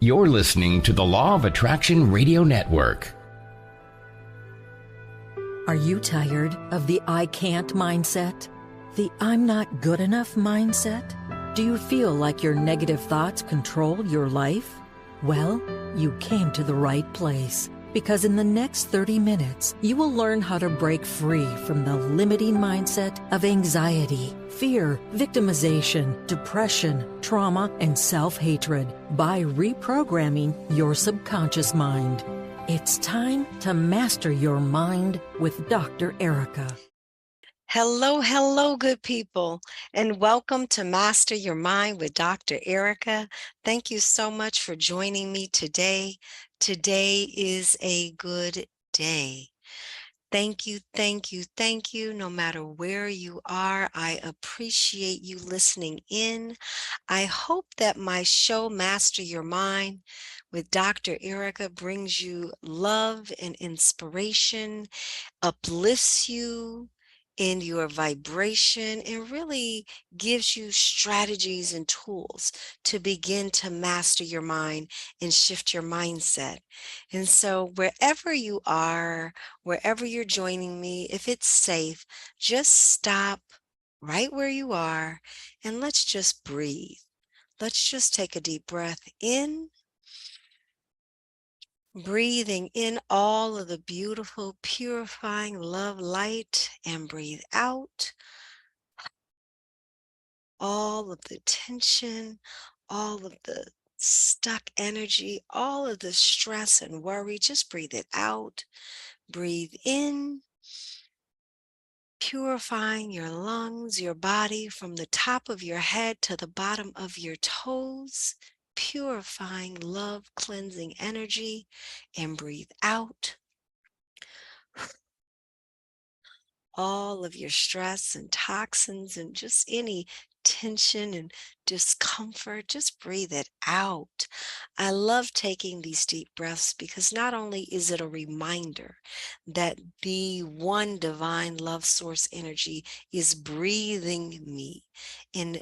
You're listening to the Law of Attraction Radio Network. Are you tired of the I can't mindset? The I'm not good enough mindset? Do you feel like your negative thoughts control your life? Well, you came to the right place, because in the next 30 minutes, you will learn how to break free from the limiting mindset of anxiety, fear, victimization, depression, trauma, and self-hatred by reprogramming your subconscious mind. It's time to master your mind with Dr. Erika. Hello, good people, and welcome to Master Your Mind with Dr. Erika. Thank you so much for joining me today. Today is a good day. Thank you. No matter where you are, I appreciate you listening in. I hope that my show, Master Your Mind with Dr. Erika, brings you love and inspiration, uplifts you in your vibration, and really gives you strategies and tools to begin to master your mind and shift your mindset. And so wherever you are, wherever you're joining me, if it's safe, just stop right where you are and let's just breathe. Let's just take a deep breath in, breathing in all of the beautiful, purifying love light, and breathe out all of the tension, all of the stuck energy, all of the stress and worry. Just breathe it out. Breathe in, purifying your lungs, your body from the top of your head to the bottom of your toes, purifying love, cleansing energy, and breathe out all of your stress and toxins and just any tension and discomfort. Just breathe it out. I love taking these deep breaths because not only is it a reminder that the one divine love source energy is breathing me and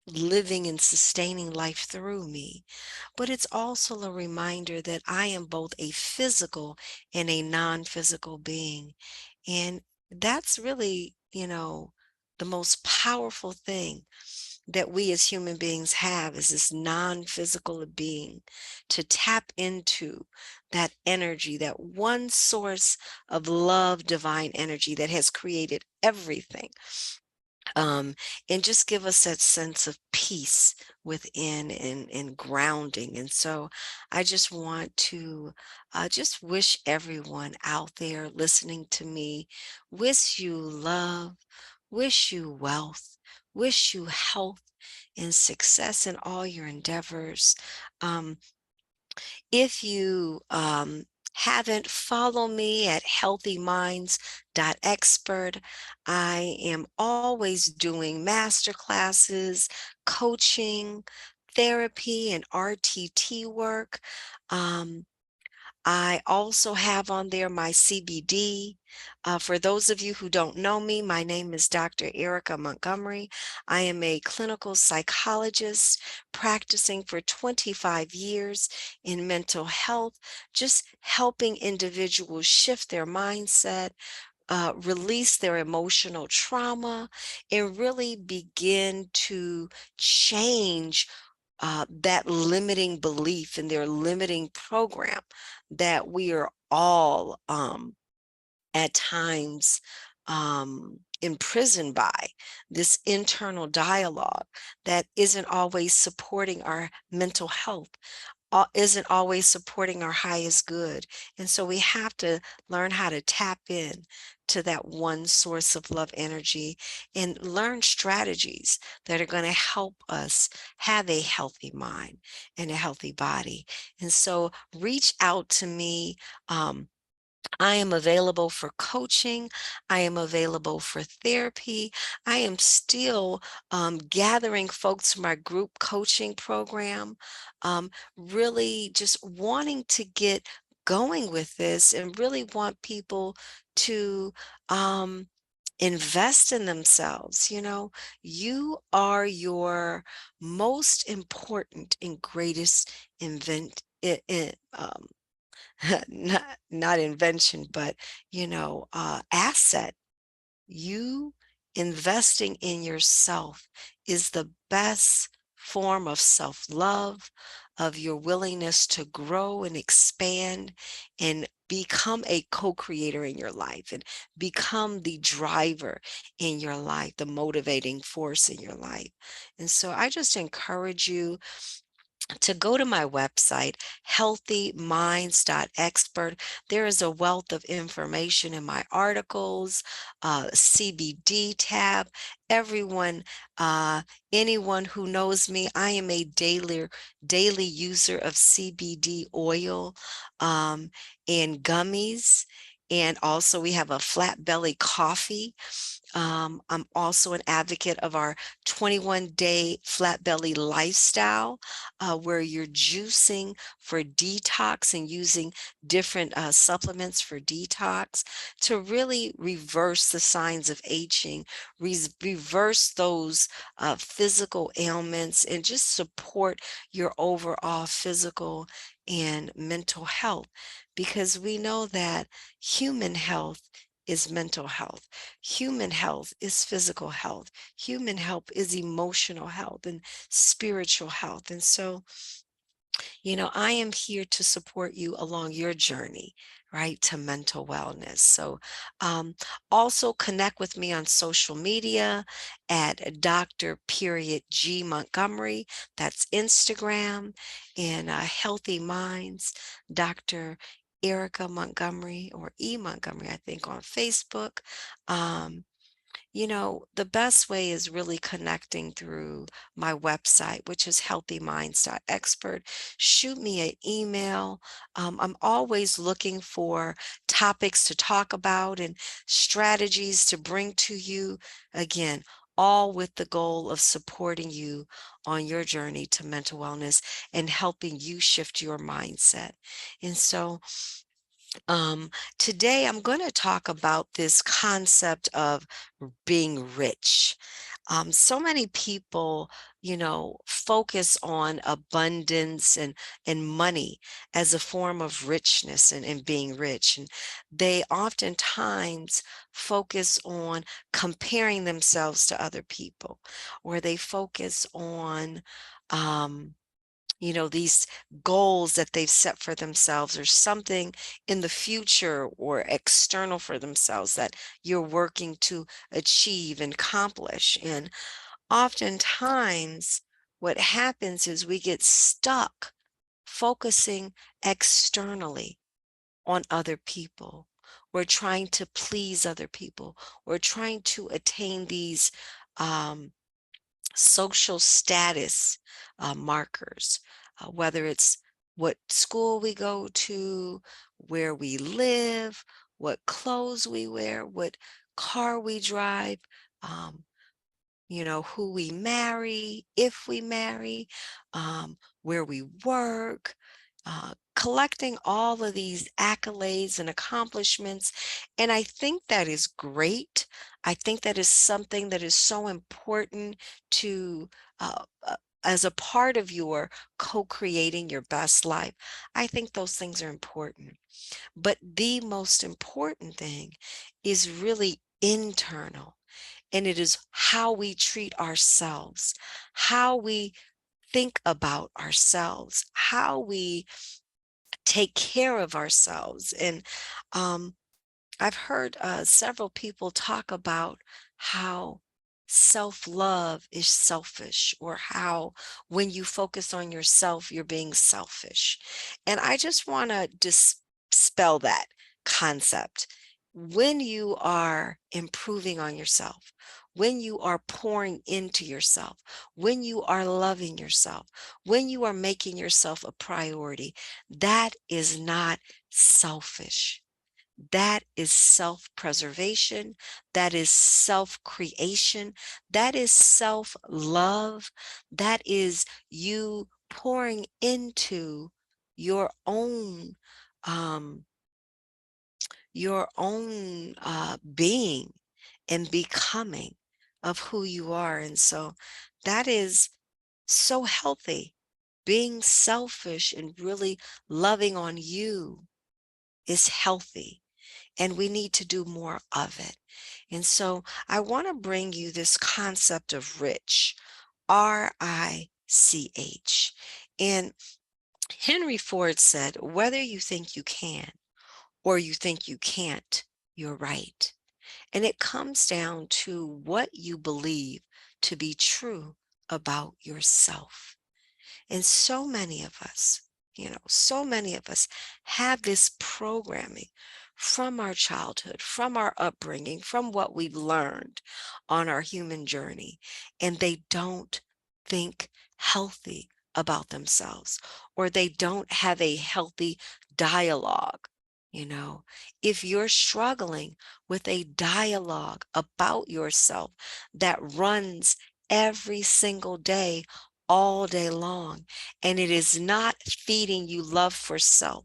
living and sustaining life through me, but it's also a reminder that I am both a physical and a non-physical being. And that's really, the most powerful thing that we as human beings have is this non-physical being, to tap into that energy, that one source of love, divine energy that has created everything, um, and just give us that sense of peace within and grounding. And so I just want to just wish everyone out there listening to me, wish you love, wish you wealth, wish you health and success in all your endeavors. Um, if you haven't, follow me at healthyminds.expert. I am always doing master classes, coaching, therapy, and RTT work. Um, I also have on there my CBD. For those of you who don't know me, my name is Dr. Erika Montgomery. I am a clinical psychologist practicing for 25 years in mental health, just helping individuals shift their mindset, release their emotional trauma, and really begin to change that limiting belief and their limiting program that we are all at times imprisoned by, this internal dialogue that isn't always supporting our mental health, isn't always supporting our highest good. And so we have to learn how to tap in to that one source of love energy and learn strategies that are going to help us have a healthy mind and a healthy body. And so reach out to me. I am available for coaching. I am available for therapy. I am still gathering folks for my group coaching program, really just wanting to get going with this and really want people to invest in themselves. You are your most important and greatest not invention, but asset. You investing in yourself is the best form of self-love, of your willingness to grow and expand and become a co-creator in your life and become the driver in your life, the motivating force in your life. And so I just encourage you to go to my website, healthyminds.expert. There is a wealth of information in my articles, CBD tab. Everyone, uh, anyone who knows me, I am a daily user of CBD oil and gummies. And also, we have a flat belly coffee. I'm also an advocate of our 21-day flat belly lifestyle, where you're juicing for detox and using different supplements for detox to really reverse the signs of aging, reverse those physical ailments, and just support your overall physical and mental health. Because we know that human health is mental health. Human health is physical health. Human health is emotional health and spiritual health. And so, I am here to support you along your journey, right, to mental wellness. So, um, also connect with me on social media at Dr. Period G Montgomery. That's Instagram, and Healthy Minds, Dr. Erika Montgomery or E Montgomery, I think, on Facebook. Um, the best way is really connecting through my website, which is healthyminds.expert. Shoot me an email. I'm always looking for topics to talk about and strategies to bring to you. Again, all with the goal of supporting you on your journey to mental wellness and helping you shift your mindset. And so, um, today I'm going to talk about this concept of being rich. So many people, focus on abundance and money as a form of richness and being rich. And they oftentimes focus on comparing themselves to other people, or they focus on, um, these goals that they've set for themselves, or something in the future or external for themselves that you're working to achieve and accomplish. And oftentimes, what happens is we get stuck focusing externally on other people. We're trying to please other people. We're trying to attain these um, social status markers, whether it's what school we go to, where we live, what clothes we wear, what car we drive, um, who we marry, if we marry, where we work, collecting all of these accolades and accomplishments. And I think that is great. I think that is something that is so important to, as a part of your co-creating your best life. I think those things are important. But the most important thing is really internal, and it is how we treat ourselves, how we think about ourselves, how we take care of ourselves. And um, I've heard several people talk about how self-love is selfish, or how when you focus on yourself, you're being selfish. And I just want to dispel that concept. When you are improving on yourself, when you are pouring into yourself, when you are loving yourself, when you are making yourself a priority, that is not selfish. That is self-preservation. That is self-creation. That is self-love. That is you pouring into your own um, being, and becoming of who you are. And so that is so healthy. Being selfish and really loving on you is healthy, and we need to do more of it. And so I want to bring you this concept of rich, R-I-C-H. And Henry Ford said, whether you think you can or you think you can't, you're right. And it comes down to what you believe to be true about yourself. And so many of us, so many of us have this programming from our childhood, from our upbringing, from what we've learned on our human journey, and they don't think healthy about themselves, or they don't have a healthy dialogue. You know, if you're struggling with a dialogue about yourself that runs every single day, all day long, and it is not feeding you love for self.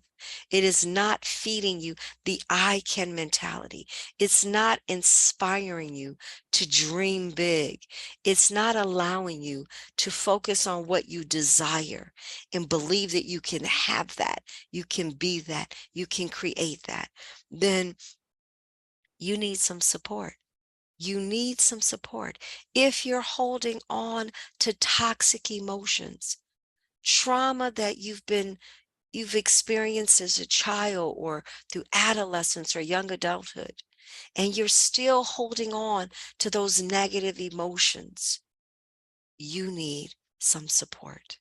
It is not feeding you the I can mentality. It's not inspiring you to dream big. It's not allowing you to focus on what you desire and believe that you can have that, you can be that, you can create that. Then you need some support. You need some support. If you're holding on to toxic emotions, trauma that you've experienced as a child or through adolescence or young adulthood, and you're still holding on to those negative emotions, you need some support.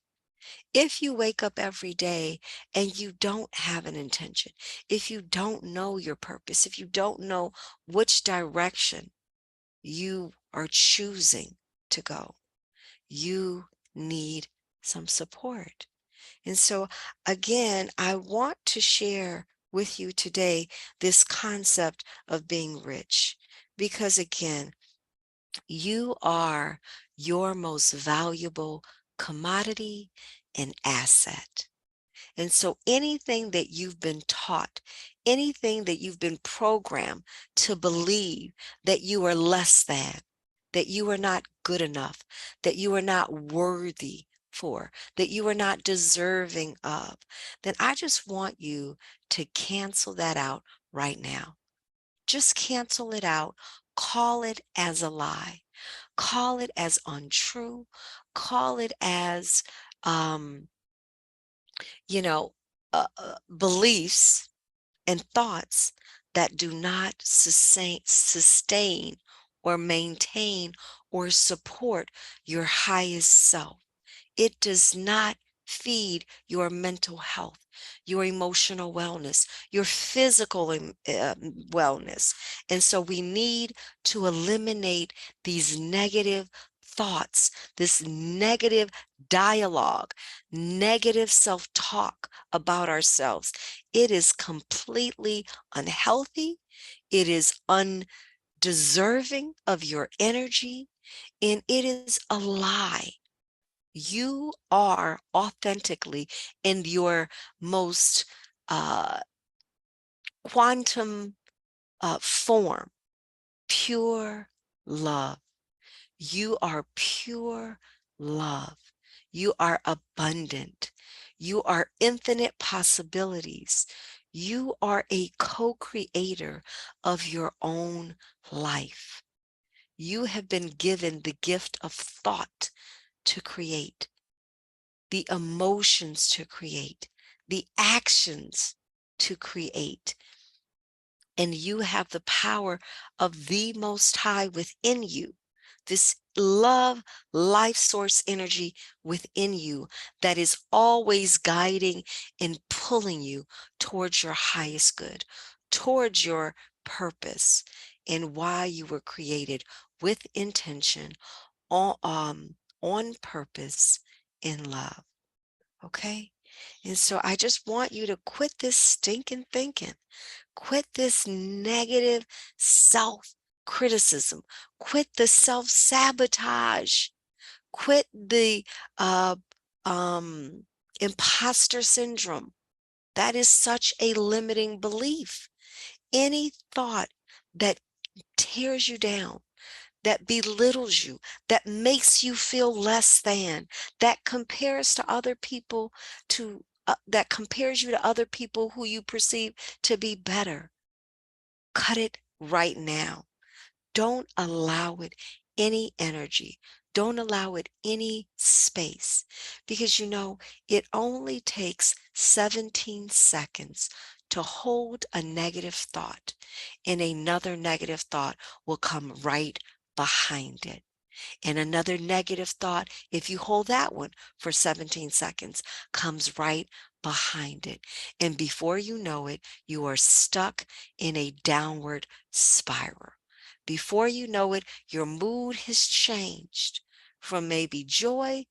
If you wake up every day and you don't have an intention, if you don't know your purpose, if you don't know which direction you are choosing to go, you need some support. And so, again, I want to share with you today this concept of being rich, because, again, you are your most valuable commodity and asset. And so anything that you've been taught, anything that you've been programmed to believe that you are less than, that you are not good enough, that you are not worthy for, that you are not deserving of, then I just want you to cancel that out right now. Just cancel it out. Call it as a lie. Call it as untrue. Call it as, um, you know, beliefs and thoughts that do not sustain or maintain or support your highest self. It does not feed your mental health, your emotional wellness, your physical wellness. And so we need to eliminate these negative thoughts, this negative dialogue, negative self-talk about ourselves. It is completely unhealthy. It is undeserving of your energy, and it is a lie. You are authentically in your most uh, quantum form, pure love. You are pure love. You are abundant. You are infinite possibilities. You are a co-creator of your own life. You have been given the gift of thought to create, the emotions to create, the actions to create. And you have the power of the Most High within you, this love, life source energy within you that is always guiding and pulling you towards your highest good, towards your purpose and why you were created with intention, on purpose, in love. Okay? And so I just want you to quit this stinking thinking. Quit this negative self criticism. Quit the self sabotage. Quit the uh, um, imposter syndrome. That is such a limiting belief. Any thought that tears you down, that belittles you, that makes you feel less than, that compares to other people that compares you to other people who you perceive to be better. Cut it right now. Don't allow it any energy. Don't allow it any space, because it only takes 17 seconds to hold a negative thought, and another negative thought will come right behind it. And another negative thought, if you hold that one for 17 seconds, comes right behind it. And before you know it, you are stuck in a downward spiral. Before you know it, your mood has changed from maybe joy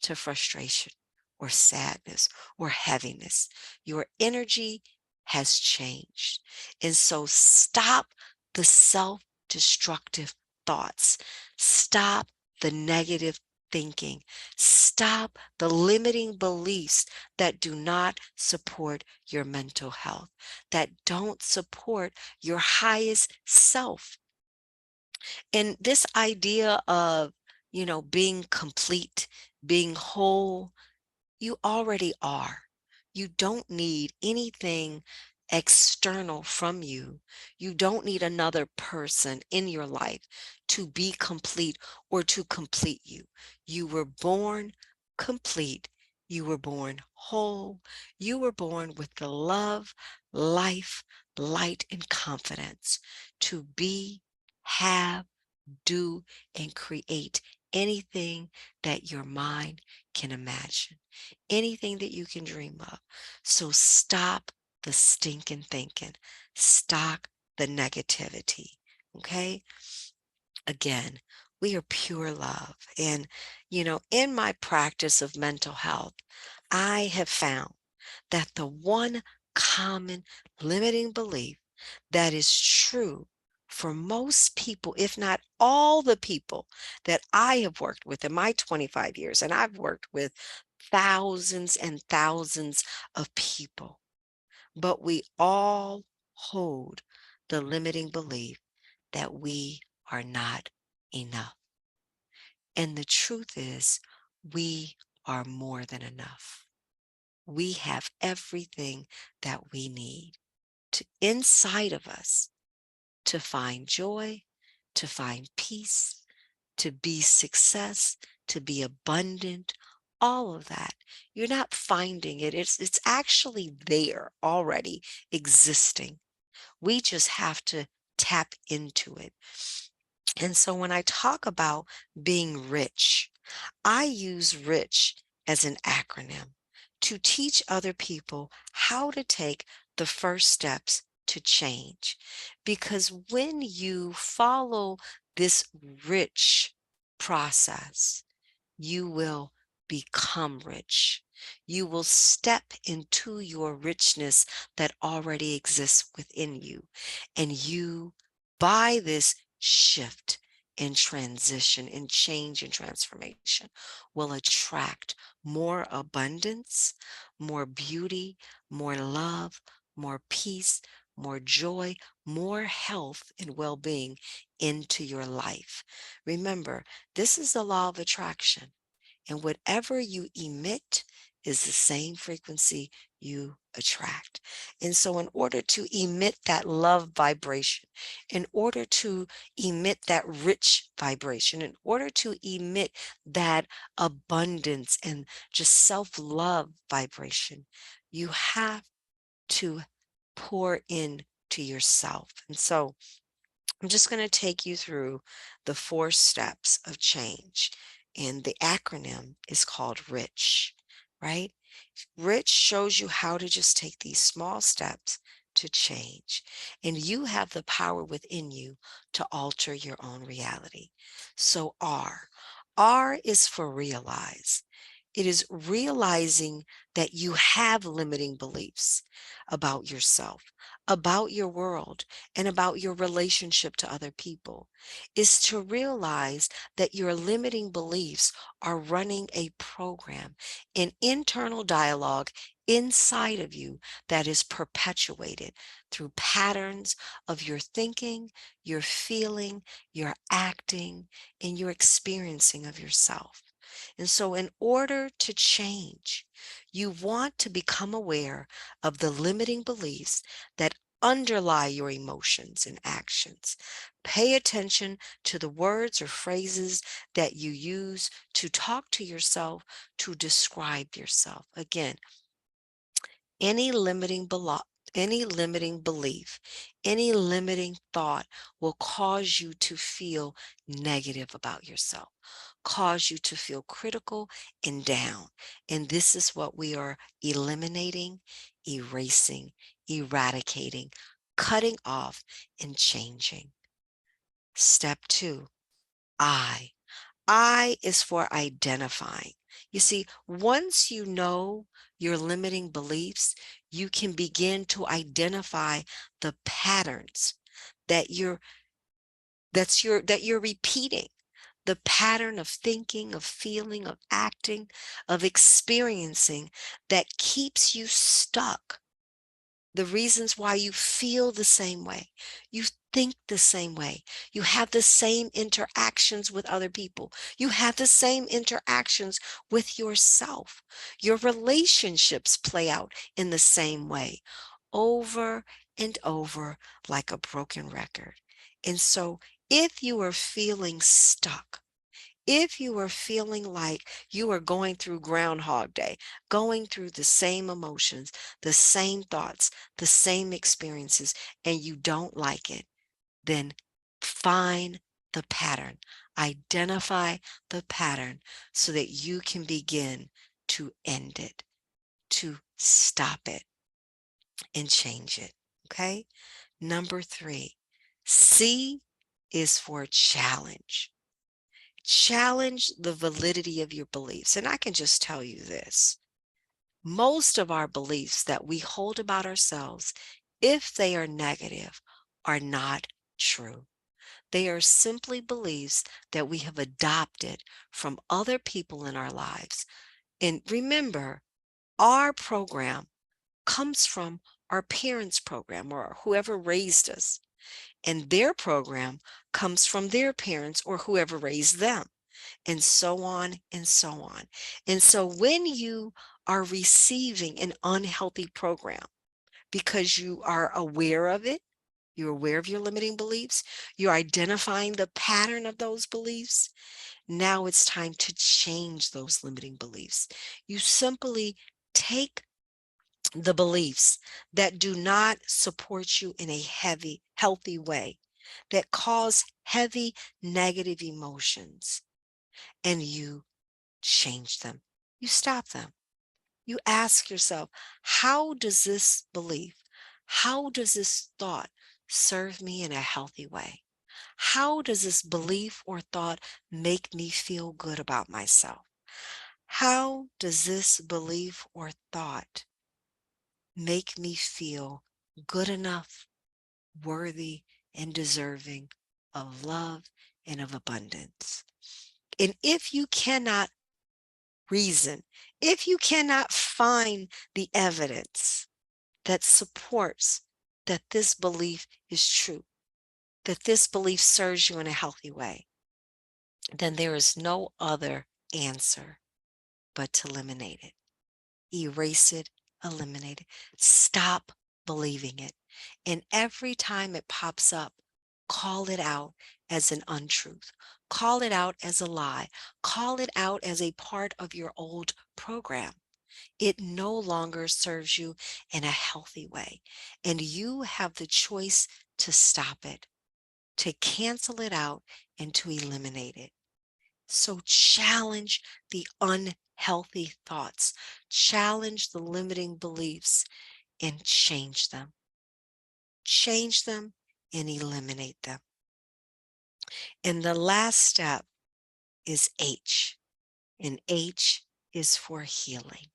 to frustration or sadness or heaviness. Your energy has changed. And so stop the self-destructive thoughts. Stop the negative thinking. Stop the limiting beliefs that do not support your mental health, that don't support your highest self. And this idea of, being complete, being whole, you already are. You don't need anything external from you. You don't need another person in your life to be complete or to complete you. You were born complete. You were born whole. You were born with the love, life, light, and confidence to be, have, do, and create anything that your mind can imagine, anything that you can dream of. So stop the stinking thinking, stop the negativity. Okay. Again, we are pure love. And, in my practice of mental health, I have found that the one common limiting belief that is true for most people, if not all the people that I have worked with in my 25 years, and I've worked with thousands and thousands of people, but we all hold the limiting belief that we are not enough. And the truth is, we are more than enough. We have everything that we need inside of us to find joy, to find peace, to be success, to be abundant, all of that. You're not finding it. It's actually there already existing. We just have to tap into it. And so when I talk about being rich, I use RICH as an acronym to teach other people how to take the first steps to change. Because when you follow this rich process, you will become rich. You will step into your richness that already exists within you. And you, by this shift and transition and change and transformation, will attract more abundance, more beauty, more love, more peace, more joy, more health and well-being into your life. Remember, this is the law of attraction. And whatever you emit is the same frequency you attract. And so, in order to emit that love vibration, in order to emit that rich vibration, in order to emit that abundance and just self love vibration, you have to pour in to yourself. And so, I'm just going to take you through the 4 steps of change. And the acronym is called RICH, right? RICH shows you how to just take these small steps to change. And you have the power within you to alter your own reality. So R is for realize. It is realizing that you have limiting beliefs about yourself, about your world, and about your relationship to other people. Is to realize that your limiting beliefs are running a program, an internal dialogue inside of you that is perpetuated through patterns of your thinking, your feeling, your acting, and your experiencing of yourself. And so, in order to change, you want to become aware of the limiting beliefs that underlie your emotions and actions. Pay attention to the words or phrases that you use to talk to yourself, to describe yourself. Again, any limiting any limiting belief, any limiting thought will cause you to feel negative about yourself, cause you to feel critical and down. And this is what we are eliminating, erasing, eradicating, cutting off, and changing. Step 2, I. I is for identifying. You see, once you know your limiting beliefs, you can begin to identify the patterns that you're repeating. The pattern of thinking, of feeling, of acting, of experiencing that keeps you stuck, the reasons why you feel the same way, you think the same way, you have the same interactions with other people, you have the same interactions with yourself. Your relationships play out in the same way, over and over, like a broken record. And so, if you are feeling stuck, if you are feeling like you are going through Groundhog Day, going through the same emotions, the same thoughts, the same experiences, and you don't like it, then find the pattern. Identify the pattern so that you can begin to end it, to stop it, and change it. Okay? Number 3, C is for challenge. Challenge the validity of your beliefs. And I can just tell you this. Most of our beliefs that we hold about ourselves, if they are negative, are not true. They are simply beliefs that we have adopted from other people in our lives. And remember, our program comes from our parents' program or whoever raised us, and their program comes from their parents or whoever raised them, and so on and so on. And so when you are receiving an unhealthy program because you are aware of it, you're aware of your limiting beliefs, you're identifying the pattern of those beliefs, now it's time to change those limiting beliefs. You simply take the beliefs that do not support you in a healthy way, that cause heavy negative emotions, and you change them. You stop them. You ask yourself, how does this belief, how does this thought serve me in a healthy way? How does this belief or thought make me feel good about myself? How does this belief or thought make me feel good enough, worthy, and deserving of love and of abundance? And if you cannot reason, if you cannot find the evidence that supports that this belief is true, that this belief serves you in a healthy way, then there is no other answer but to eliminate it. Erase it, eliminate it. Stop believing it. And every time it pops up, call it out as an untruth. Call it out as a lie. Call it out as a part of your old program. It no longer serves you in a healthy way. And you have the choice to stop it, to cancel it out, and to eliminate it. So challenge the unhealthy thoughts, challenge the limiting beliefs, and change them. Change them and eliminate them. And the last step is H, and H is for healing.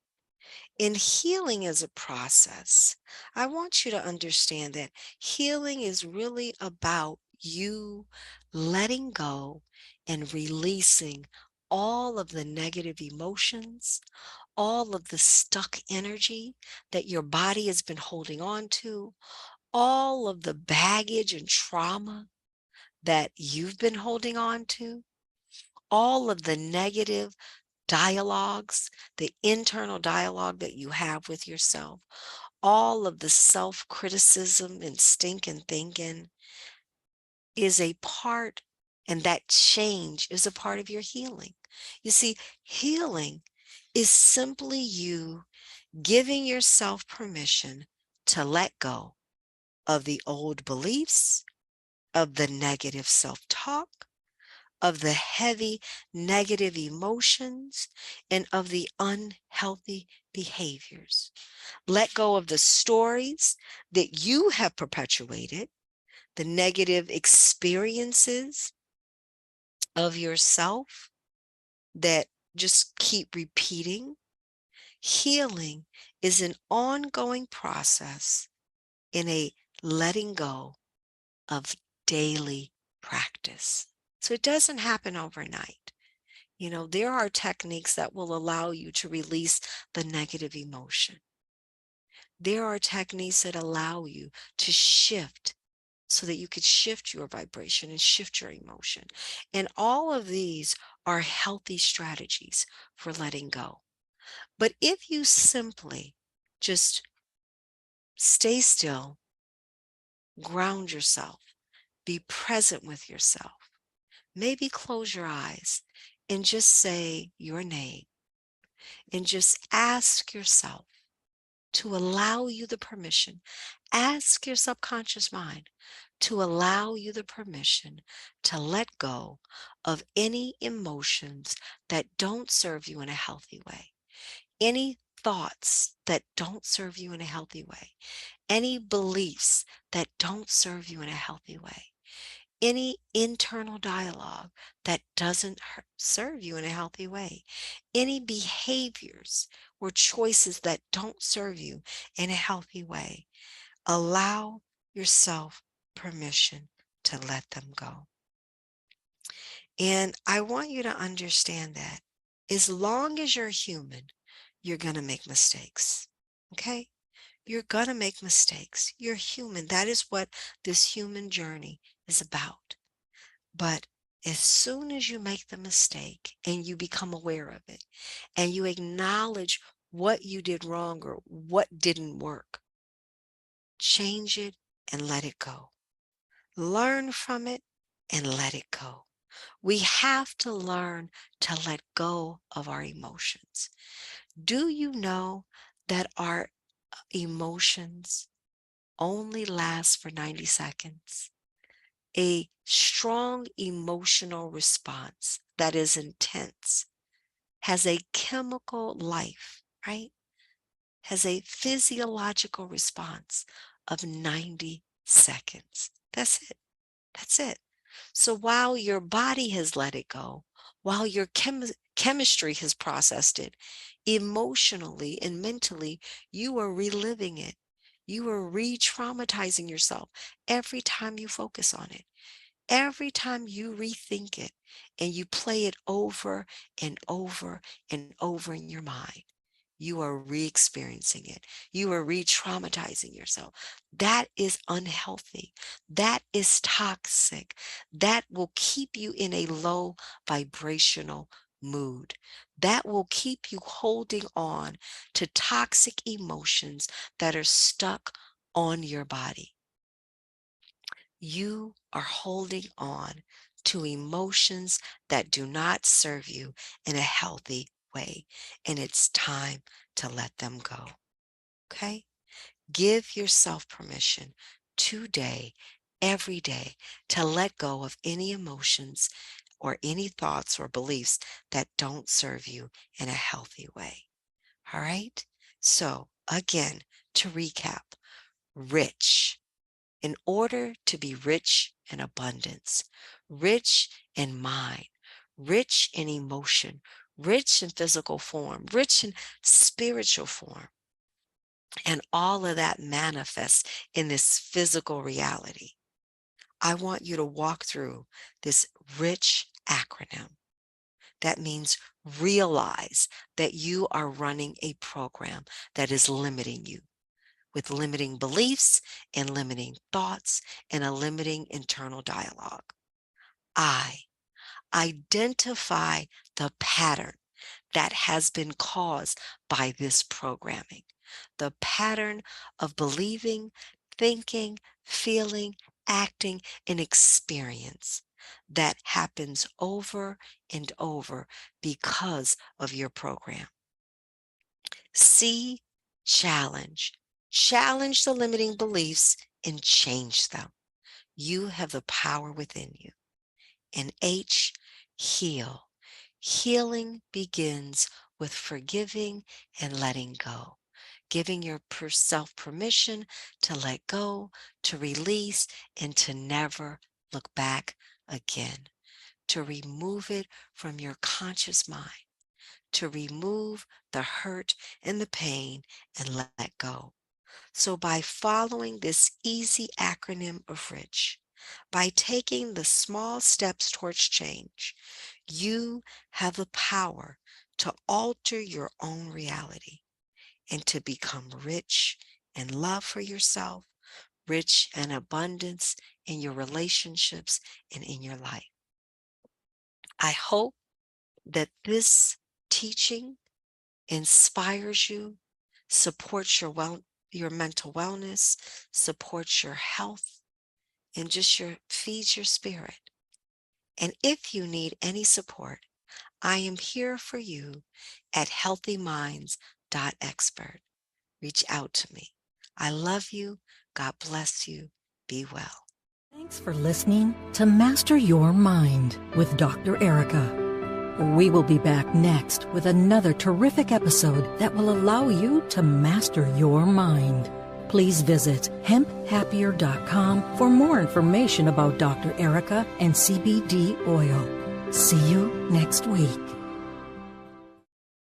And healing is a process. I want you to understand that healing is really about you letting go and releasing all of the negative emotions, all of the stuck energy that your body has been holding on to, all of the baggage and trauma that you've been holding on to, all of the negative dialogues, the internal dialogue that you have with yourself, all of the self criticism and stinking thinking is a part, and that change is a part of your healing. You see, healing is simply you giving yourself permission to let go of the old beliefs, of the negative self talk, of the heavy negative emotions, and of the unhealthy behaviors. Let go of the stories that you have perpetuated, the negative experiences of yourself that just keep repeating. Healing is an ongoing process in a letting go of daily practice. So it doesn't happen overnight. There are techniques that will allow you to release the negative emotion. There are techniques that allow you to shift so that you could shift your vibration and shift your emotion. And all of these are healthy strategies for letting go. But if you simply just stay still, ground yourself, be present with yourself, maybe close your eyes and just say your name and just ask yourself to allow you the permission. Ask your subconscious mind to allow you the permission to let go of any emotions that don't serve you in a healthy way, any thoughts that don't serve you in a healthy way, any beliefs that don't serve you in a healthy way, any internal dialogue that doesn't serve you in a healthy way, any behaviors or choices that don't serve you in a healthy way. Allow yourself permission to let them go. And I want you to understand that as long as you're human, you're going to make mistakes. Okay? You're going to make mistakes. You're human. That is what this human journey is about. But as soon as you make the mistake and you become aware of it and you acknowledge what you did wrong or what didn't work, change it and let it go. Learn from it and let it go. We have to learn to let go of our emotions. Do you know that our emotions only last for 90 seconds? A strong emotional response that is intense has a chemical life, right? Has a physiological response of 90 seconds. That's it. That's it. So while your body has let it go, while your chemistry has processed it, emotionally and mentally, you are reliving it. You are re-traumatizing yourself every time you focus on it. Every time you rethink it and you play it over and over and over in your mind, you are re-experiencing it. You are re-traumatizing yourself. That is unhealthy. That is toxic. That will keep you in a low vibrational mood. That will keep you holding on to toxic emotions that are stuck on your body. You are holding on to emotions that do not serve you in a healthy way, and it's time to let them go. Okay? Give yourself permission today, every day, to let go of any emotions or any thoughts or beliefs that don't serve you in a healthy way. All right? So, again, to recap, rich. In order to be rich in abundance, rich in mind, rich in emotion, rich in physical form, rich in spiritual form, and all of that manifests in this physical reality, I want you to walk through this rich acronym. That means realize that you are running a program that is limiting you with limiting beliefs and limiting thoughts and a limiting internal dialogue. I identify the pattern that has been caused by this programming, the pattern of believing, thinking, feeling, acting, and experience that happens over and over because of your program. C, challenge. Challenge the limiting beliefs and change them. You have the power within you. And H, heal. Healing begins with forgiving and letting go, giving yourself permission to let go, to release, and to never look back again, to remove it from your conscious mind, to remove the hurt and the pain and let go. So by following this easy acronym of R.I.C.H, by taking the small steps towards change, you have the power to alter your own reality and to become rich in love for yourself, rich in abundance in your relationships and in your life. I hope that this teaching inspires you, supports your mental wellness, supports your health, and just feeds your spirit. And if you need any support, I am here for you at healthyminds.expert. Reach out to me. I love you. God bless you. Be well. Thanks for listening to Master Your Mind with Dr. Erika. We will be back next with another terrific episode that will allow you to master your mind. Please visit hemphappier.com for more information about Dr. Erika and CBD oil. See you next week.